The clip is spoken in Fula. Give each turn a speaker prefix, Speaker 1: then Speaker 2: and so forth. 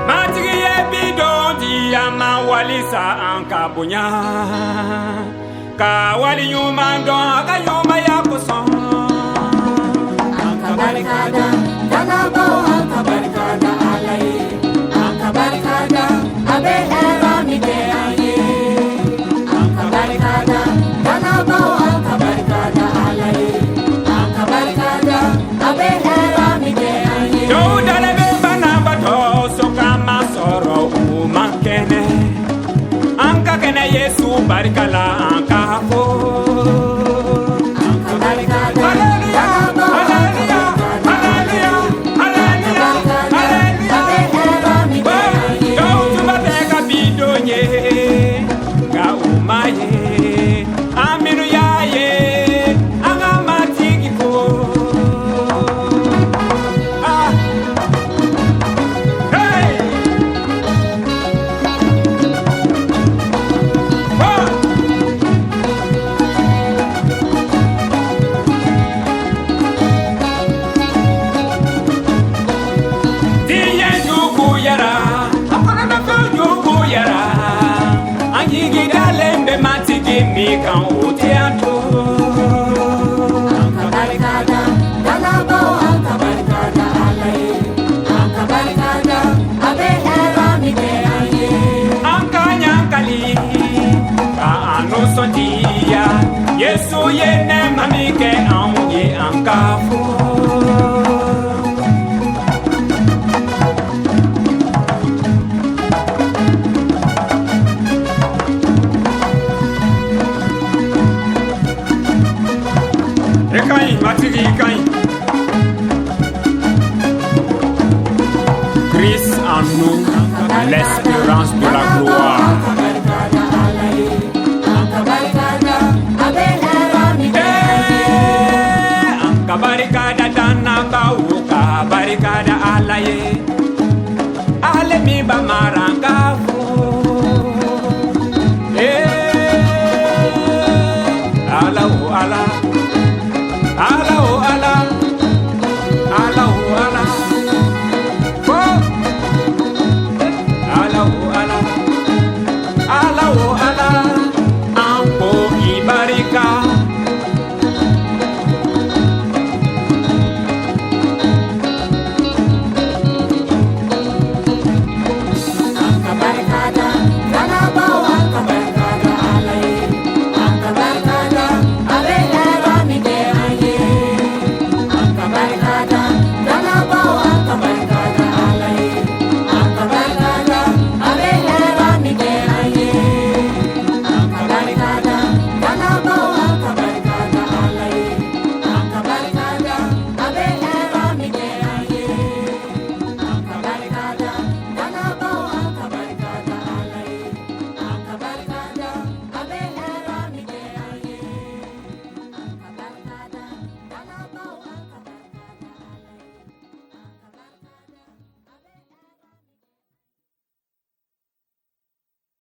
Speaker 1: Matigi ye bidon di ama walisa anka bonya ka wali nyuma don ka nyuma ya kuson
Speaker 2: anka barikada dana bo anka barikada alai anka barikada abe era mi de aye anka barikada dana bo anka barikada alai anka barikada abe era mi de aye
Speaker 1: do dale be bana bato so kama soro umakene anka kene Yesu barikala anka fo
Speaker 2: anka barikada
Speaker 1: mi kan o teatro
Speaker 2: anka barikada dana bo anka barikada alai anka barikada abe era mi de aye
Speaker 1: anka nyankali ka anu sondia Yesu ye ne mami ke an ye anka fo Christ en nous, l'espérance de la gloire. Anka barikada dana bauka barikada alaye ale mi ba maranga fo ala o ala